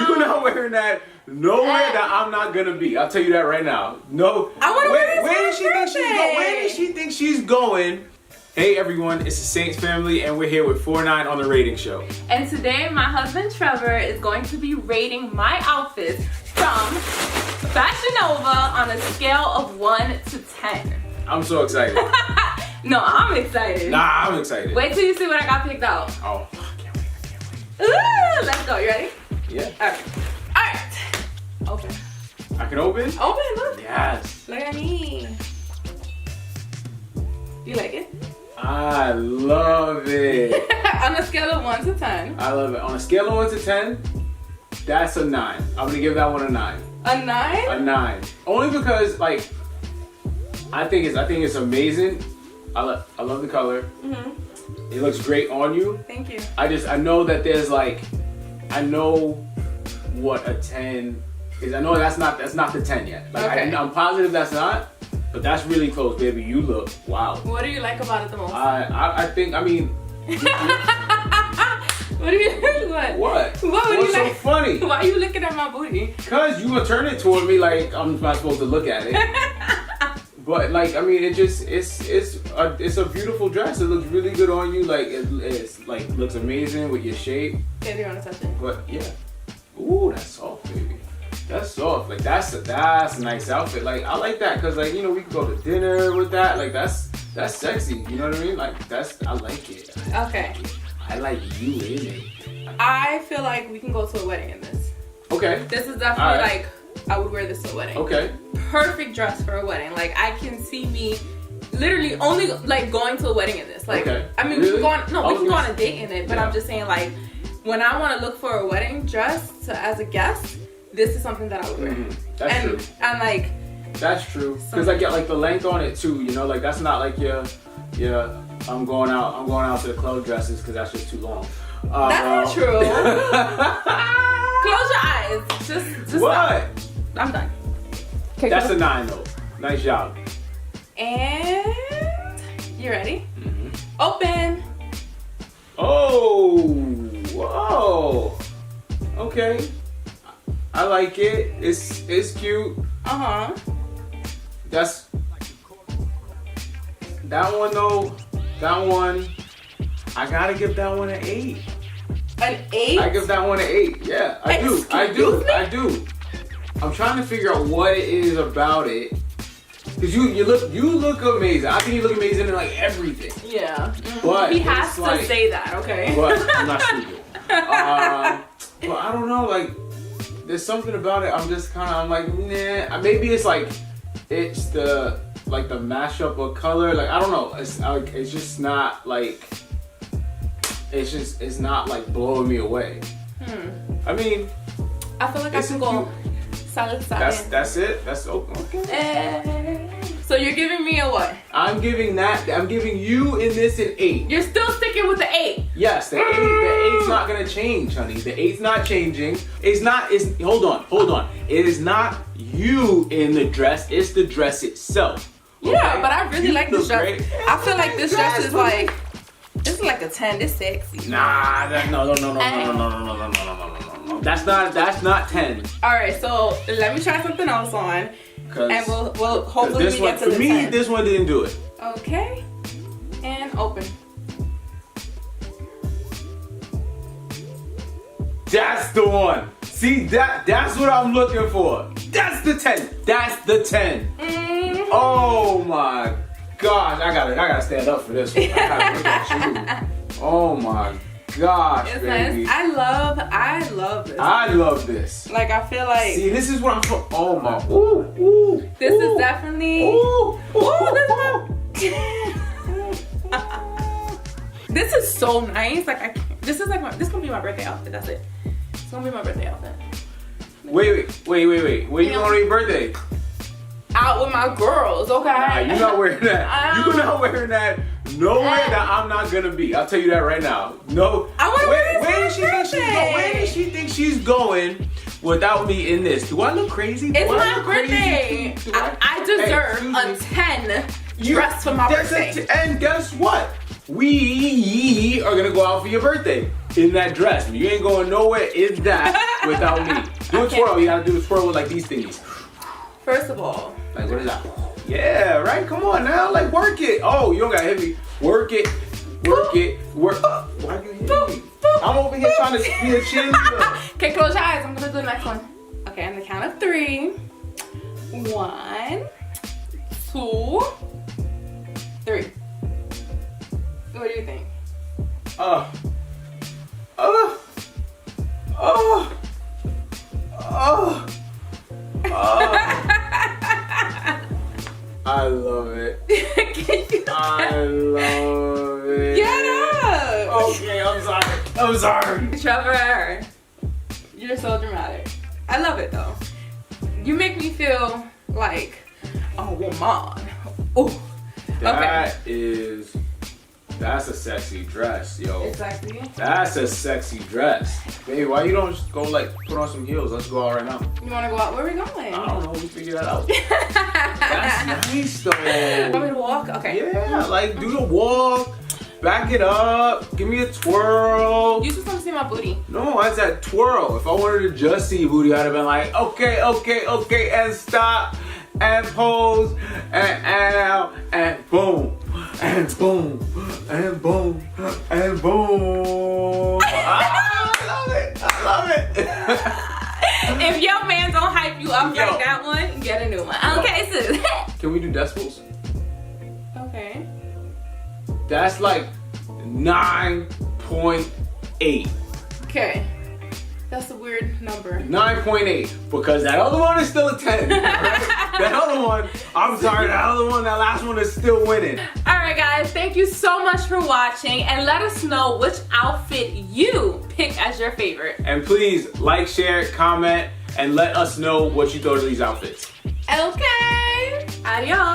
You're not wearing that nowhere that I'm not gonna be. I'll tell you that right now. No. I want to wear this Where does she think she's going? Where does she think she's going? Hey everyone, it's the Saints family, and we're here with 4-9 on the rating show. And today, my husband Trevor is going to be rating my outfits from Fashion Nova on a scale of 1 to 10. I'm so excited. No, I'm excited. Nah, I'm excited. Wait till you see what I got picked out. Oh, I can't wait. Ooh, let's go. You ready? Yeah. Alright. Open. I can open? Open, look. Yes. Look at me. You like it? I love it. On a scale of 1 to 10. I love it. On a scale of 1 to 10, that's a 9. I'm gonna give that one a 9. A 9? A 9. Only because, like, I think it's amazing. I love the color. Mm-hmm. It looks great on you. Thank you. I know that there's like, I know what a 10 is. I know that's not the 10 yet. Like, okay. I'm positive that's not, but that's really close, baby. You look wow. What do you like about it the most? I think, I mean. What do you what? What? What What's you so like? funny? Why are you looking at my booty? Cause you would turn it toward me like I'm not supposed to look at it. But like, I mean, it's a beautiful dress. It looks really good on you. Like it's like looks amazing with your shape. Okay, do you want to touch it? But yeah, ooh, that's soft, baby. That's soft. Like that's a nice outfit. Like I like that because like, you know, we can go to dinner with that. Like that's sexy. You know what I mean? Like I like it. Okay. I like you in it. I feel like we can go to a wedding in this. Okay. This is definitely like I would wear this to a wedding. Okay. Perfect dress for a wedding. Like I can see me literally only like going to a wedding in this. Like okay. I mean, really? we can go on a date in it, but yeah. I'm just saying like when I want to look for a wedding dress as a guest, this is something that I would wear. Mm-hmm. That's true. And like that's true because I get like the length on it too. You know, like that's not like your I'm going out to the club dresses because that's just too long. That's not true. Close your eyes. Just what? Stop. I'm done. Okay, that's a 9 though. Nice job. And you ready? Mm-hmm. Open. Oh, whoa. Okay. I like it. It's cute. Uh-huh. That's that one though. That one, I gotta give that one an 8. An 8? I give that one an 8. Yeah, I do. I'm trying to figure out what it is about it. Cause you look amazing. I think you look amazing in like everything. Yeah. But he has to like, say that, okay? But I'm not stupid. But I don't know. Like, there's something about it. I'm like, nah. Maybe it's like, it's the mashup of color. Like I don't know. It's just not like. It's not like blowing me away. I mean, I feel like I can go solid. That's it. That's okay. So you're giving me a what? I'm giving you in this an 8. You're still sticking with the 8. Yes, the 8's not gonna change, honey. The 8's not changing. Hold on. It is not you in the dress. It's the dress itself. Okay? Yeah, but I really like this dress. Great. I feel like this dress is like. This is like a 10. It's sexy. Nah, no. That's not 10. All right, so let me try something else on, and we'll hopefully we get to the 10. For me, this one didn't do it. Okay, and open. That's the one. See, that's what I'm looking for. That's the 10. That's the 10. Mm-hmm. Oh my gosh, I gotta stand up for this one. I gotta look at you. Oh my gosh, it's baby. Nice. I love this. I love this. Like I feel like. See, this is what I'm for. Oh my. Ooh. This is definitely. Ooh. This is so nice. Like this gonna be my birthday outfit. That's it. It's gonna be my birthday outfit. Wait. Where you going on your birthday? Out with my girls, okay? Nah, you're not wearing that. You're not wearing that nowhere that I'm not gonna be. I'll tell you that right now. No. I want to wear this. Where does she think she's going without me in this? Do I look crazy? It's my birthday. I deserve a 10 dress for my birthday. And guess what? We are gonna go out for your birthday in that dress. You ain't going nowhere in that. without me. Do a twirl. You gotta do a twirl with like these thingies. First of all. Like, what is that? Yeah, right? Come on now. Like, work it. Oh, you don't gotta hit me. Work it. Work it. Work. Why are you hitting me? I'm over here trying to be a cheerleader. Okay, close your eyes. I'm gonna do the next one. Okay, on the count of 3. 1, 2, 3. What do you think? I love it. I love it. Get up! Okay, I'm sorry. I'm sorry. Trevor, you're so dramatic. I love it though. You make me feel like a woman. Ooh. That's a sexy dress, yo. Exactly. That's a sexy dress. Baby, why you don't just go like put on some heels? Let's go out right now. You wanna go out? Where are we going? I don't know, we figure that out. That's nice though. Want me to walk? Okay. Yeah, like do the walk, back it up, give me a twirl. You just want to see my booty. No, I said twirl. If I wanted to just see booty, I'd have been like, okay, and stop, and pose, and out, and boom, and boom, and boom, and boom. I love it. I love it. If your man don't hype you up like that one, get a new one. Okay, sis. Can we do decibels? Okay. That's like 9.8. Okay. That's a weird number. 9.8 because that other one is still a 10. Right? That other one, I'm sorry, that last one is still winning. Alright guys, thank you so much for watching and let us know which outfit you pick as your favorite. And please like, share, comment, and let us know what you thought of these outfits. Okay. Adios.